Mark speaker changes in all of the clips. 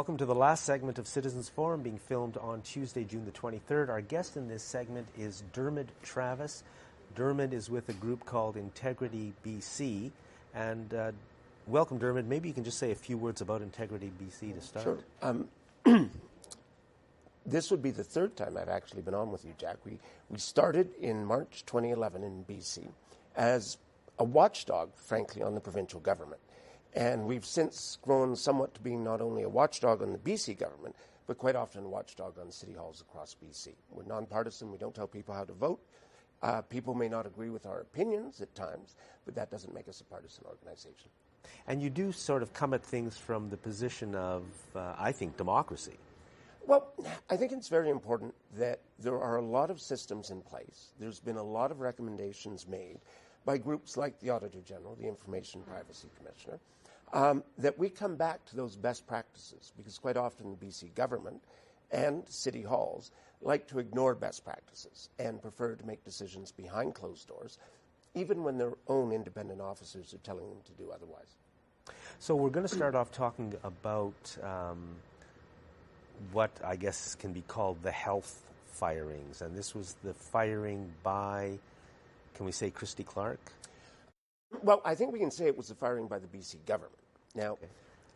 Speaker 1: Welcome to the last segment of Citizens Forum, being filmed on Tuesday, June the 23rd. Our guest in this segment is Dermod Travis. Dermod is with a group called Integrity BC. And welcome, Dermod. Maybe you can just say a few words about Integrity BC to start.
Speaker 2: Sure. This would be the third time I've actually been on with you, Jack. We started in March 2011 in BC as a watchdog, frankly, on the provincial government. And we've since grown somewhat to being not only a watchdog on the BC government, but quite often a watchdog on city halls across BC. We're nonpartisan. We don't tell people how to vote. People may not agree with our opinions at times, but that doesn't make us a partisan organization.
Speaker 1: And you do sort of come at things from the position of, I think, democracy.
Speaker 2: Well, I think it's very important that there are a lot of systems in place. There's been a lot of recommendations made by groups like the Auditor General, the Information Privacy Commissioner, that we come back to those best practices, because quite often the BC government and city halls like to ignore best practices and prefer to make decisions behind closed doors, even when their own independent officers are telling them to do otherwise.
Speaker 1: So we're going to start off talking about what I guess can be called the health firings. And this was the firing by, can we say Christy Clark?
Speaker 2: Well, I think we can say it was a firing by the BC government. Now,
Speaker 1: okay.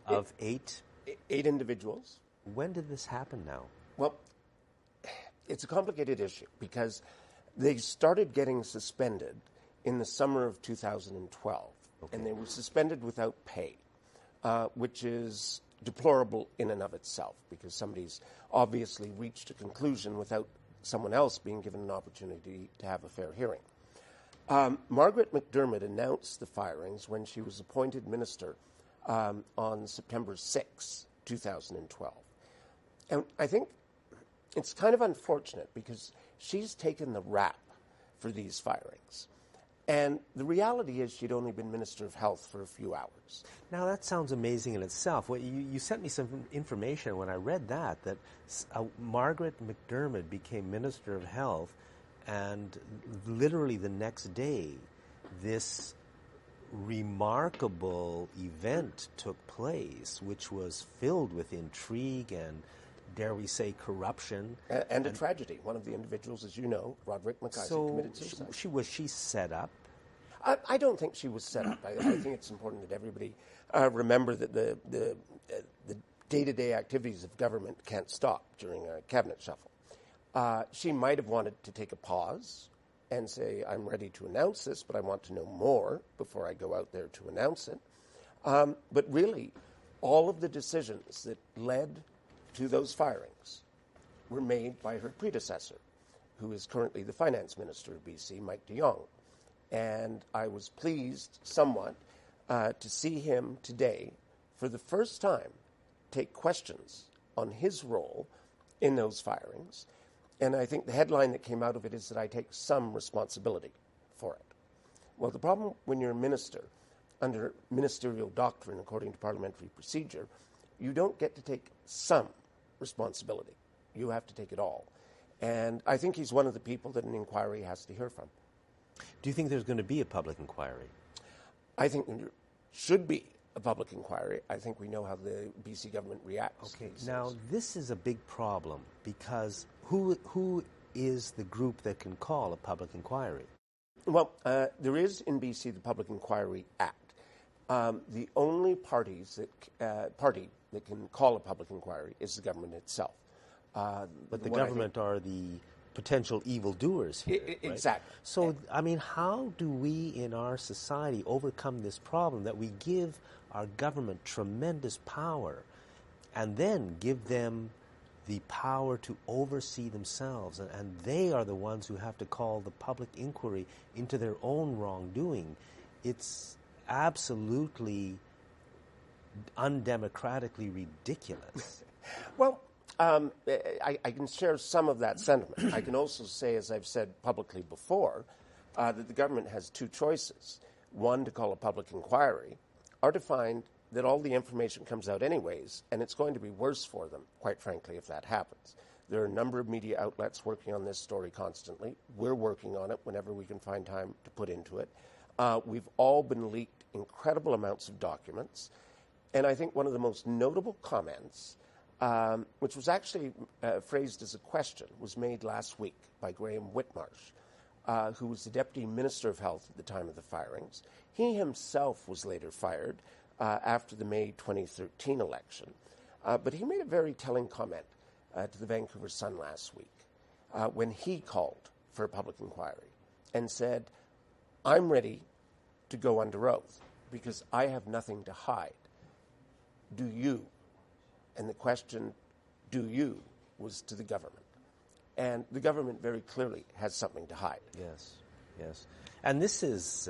Speaker 1: Of eight?
Speaker 2: 8 individuals.
Speaker 1: When did this happen now?
Speaker 2: Well, it's a complicated issue because they started getting suspended in the summer of 2012, and they were suspended without pay, which is deplorable in and of itself because somebody's obviously reached a conclusion without someone else being given an opportunity to have a fair hearing. Margaret McDermott announced the firings when she was appointed minister on September 6, 2012. And I think it's kind of unfortunate because she's taken the rap for these firings. And the reality is she'd only been Minister of Health for a few hours.
Speaker 1: Now, that sounds amazing in itself. Well, you sent me some information when I read that Margaret McDermott became Minister of Health, and literally the next day, this remarkable event took place, which was filled with intrigue and, dare we say, corruption.
Speaker 2: And a tragedy. One of the individuals, as you know, Roderick McIsaac, committed suicide.
Speaker 1: Was she set up?
Speaker 2: I don't think she was set up. I think it's important that everybody remember that the day-to-day activities of government can't stop during a cabinet shuffle. She might have wanted to take a pause and say, I'm ready to announce this, but I want to know more before I go out there to announce it. But really, all of the decisions that led to those firings were made by her predecessor, who is currently the finance minister of BC, Mike de Jong. And I was pleased somewhat to see him today, for the first time, take questions on his role in those firings. And I think the headline that came out of it is that I take some responsibility for it. Well, the problem when you're a minister, under ministerial doctrine according to parliamentary procedure, you don't get to take some responsibility. You have to take it all. And I think he's one of the people that an inquiry has to hear from.
Speaker 1: Do you think there's going to be a public inquiry?
Speaker 2: I think there should be a public inquiry. I think we know how the BC government reacts.
Speaker 1: Okay, now this is a big problem because who is the group that can call a public inquiry?
Speaker 2: Well, there is in BC the Public Inquiry Act. The only party that can call a public inquiry is the government itself.
Speaker 1: But the government are the potential evildoers here.
Speaker 2: Exactly.
Speaker 1: Right? So, I mean, how do we in our society overcome this problem that we give our government tremendous power and then give them the power to oversee themselves, and they are the ones who have to call the public inquiry into their own wrongdoing? It's absolutely undemocratically ridiculous.
Speaker 2: Well, I can share some of that sentiment. I can also say, as I've said publicly before, that the government has two choices. One, to call a public inquiry, or to find that all the information comes out anyways, and it's going to be worse for them, quite frankly, if that happens. There are a number of media outlets working on this story constantly. We're working on it whenever we can find time to put into it. We've all been leaked incredible amounts of documents, and I think one of the most notable comments which was actually phrased as a question, was made last week by Graham Whitmarsh, who was the Deputy Minister of Health at the time of the firings. He himself was later fired after the May 2013 election. But he made a very telling comment to the Vancouver Sun last week when he called for a public inquiry and said, "I'm ready to go under oath because I have nothing to hide. Do you?" And the question, "Do you?" was to the government. And the government very clearly has something to hide.
Speaker 1: Yes, yes. And this is,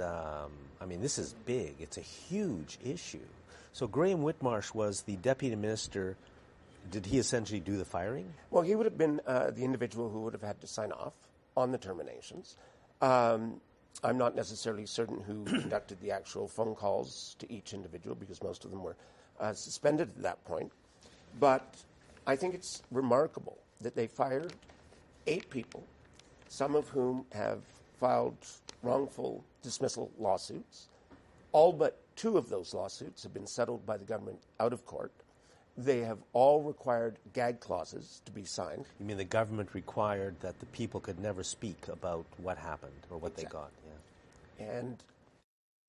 Speaker 1: this is big. It's a huge issue. So Graham Whitmarsh was the deputy minister. Did he essentially do the firing?
Speaker 2: Well, he would have been the individual who would have had to sign off on the terminations. I'm not necessarily certain who conducted the actual phone calls to each individual because most of them were suspended at that point. But I think it's remarkable that they fired 8 people, some of whom have filed wrongful dismissal lawsuits. All but 2 of those lawsuits have been settled by the government out of court. They have all required gag clauses to be signed.
Speaker 1: You mean the government required that the people could never speak about what happened or what
Speaker 2: Exactly.
Speaker 1: they got? Yeah.
Speaker 2: And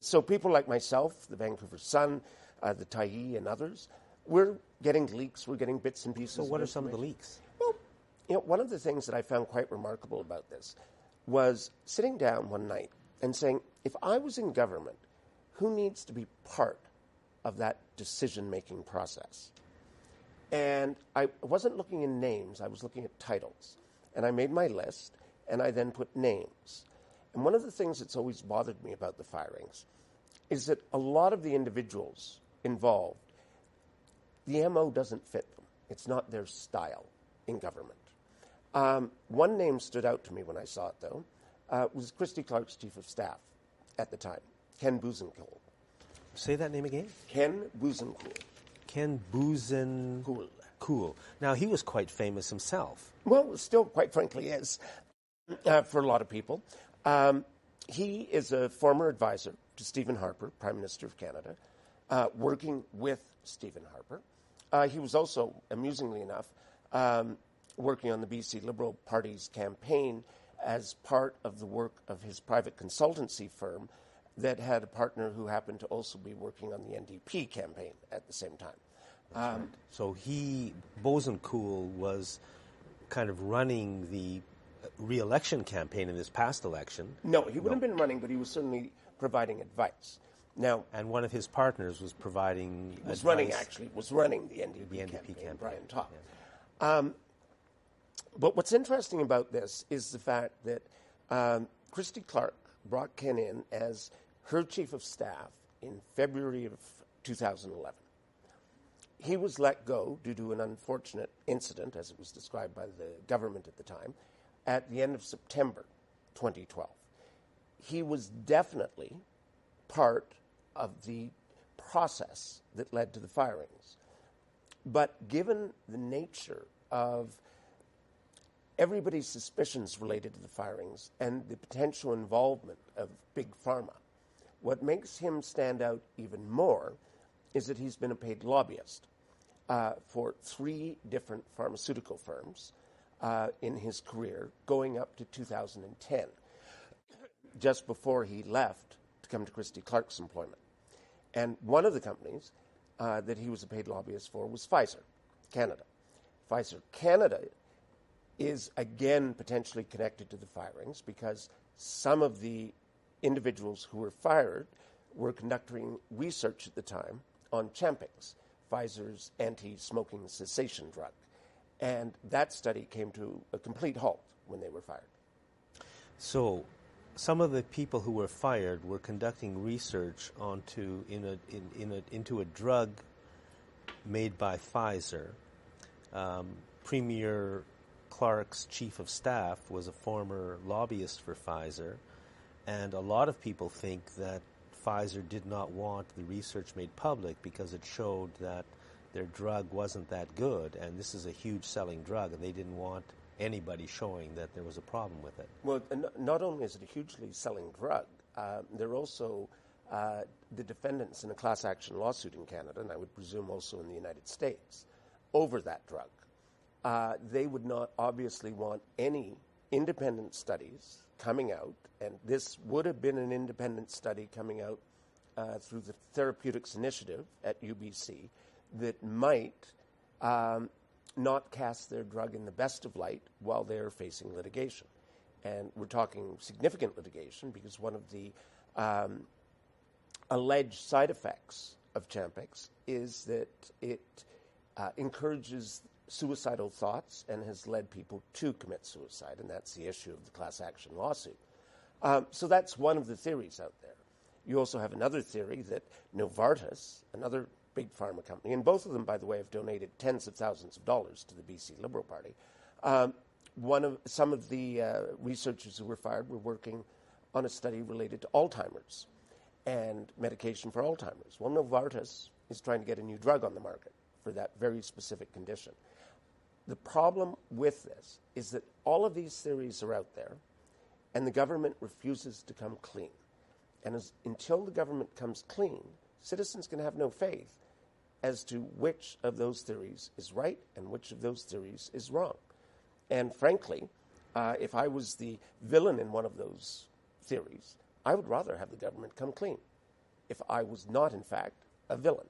Speaker 2: so people like myself, the Vancouver Sun, the Tyee, and others, we're getting leaks, we're getting bits and pieces.
Speaker 1: So what are some of the leaks?
Speaker 2: Well, one of the things that I found quite remarkable about this was sitting down one night and saying, if I was in government, who needs to be part of that decision-making process? And I wasn't looking in names, I was looking at titles. And I made my list, and I then put names. And one of the things that's always bothered me about the firings is that a lot of the individuals involved, the MO doesn't fit them. It's not their style in government. One name stood out to me when I saw it, though, was Christy Clark's chief of staff at the time, Ken Buzencool.
Speaker 1: Say that name again?
Speaker 2: Ken Buzencool.
Speaker 1: Ken Buzencool. Cool. Now, he was quite famous himself.
Speaker 2: Well, still, quite frankly, is for a lot of people. He is a former advisor to Stephen Harper, Prime Minister of Canada, working with Stephen Harper. He was also, amusingly enough, working on the BC Liberal Party's campaign as part of the work of his private consultancy firm that had a partner who happened to also be working on the NDP campaign at the same time.
Speaker 1: Right. So Buzencool was kind of running the re-election campaign in this past election.
Speaker 2: No, he wouldn't have been running, but he was certainly providing advice. Now,
Speaker 1: and one of his partners was providing advice.
Speaker 2: Was running the NDP campaign, Brian Topp. Yeah. But what's interesting about this is the fact that Christy Clark brought Ken in as her chief of staff in February of 2011. He was let go due to an unfortunate incident, as it was described by the government at the time, at the end of September 2012. He was definitely part of the process that led to the firings. But given the nature of everybody's suspicions related to the firings and the potential involvement of Big Pharma, what makes him stand out even more is that he's been a paid lobbyist for 3 different pharmaceutical firms in his career, going up to 2010, just before he left to come to Christy Clark's employment. And one of the companies that he was a paid lobbyist for was Pfizer Canada. Pfizer Canada is again potentially connected to the firings because some of the individuals who were fired were conducting research at the time on Champix, Pfizer's anti-smoking cessation drug. And that study came to a complete halt when they were fired.
Speaker 1: So some of the people who were fired were conducting research into a drug made by Pfizer. Premier Clark's chief of staff was a former lobbyist for Pfizer, and a lot of people think that Pfizer did not want the research made public because it showed that their drug wasn't that good, and this is a huge selling drug, and they didn't want anybody showing that there was a problem with it.
Speaker 2: Well, not only is it a hugely selling drug, they're also the defendants in a class action lawsuit in Canada, and I would presume also in the United States, over that drug. They would not obviously want any independent studies coming out, and this would have been an independent study coming out through the Therapeutics Initiative at UBC that might not cast their drug in the best of light while they're facing litigation. And we're talking significant litigation because one of the alleged side effects of Champix is that it encourages suicidal thoughts and has led people to commit suicide, and that's the issue of the class action lawsuit. So that's one of the theories out there. You also have another theory that Novartis, another big pharma company, and both of them, by the way, have donated tens of thousands of dollars to the BC Liberal Party. Some of the researchers who were fired were working on a study related to Alzheimer's and medication for Alzheimer's. Well, Novartis is trying to get a new drug on the market for that very specific condition. The problem with this is that all of these theories are out there, and the government refuses to come clean. And until the government comes clean, citizens can have no faith as to which of those theories is right and which of those theories is wrong. And frankly, if I was the villain in one of those theories, I would rather have the government come clean if I was not, in fact, a villain.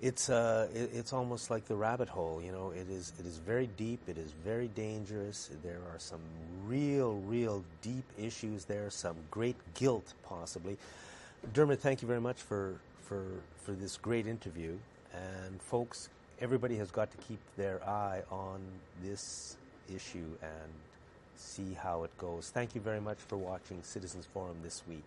Speaker 1: It's almost like the rabbit hole, you know. It is very deep. It is very dangerous. There are some real deep issues there. Some great guilt, possibly. Dermod, thank you very much for this great interview. And folks, everybody has got to keep their eye on this issue and see how it goes. Thank you very much for watching Citizens Forum this week.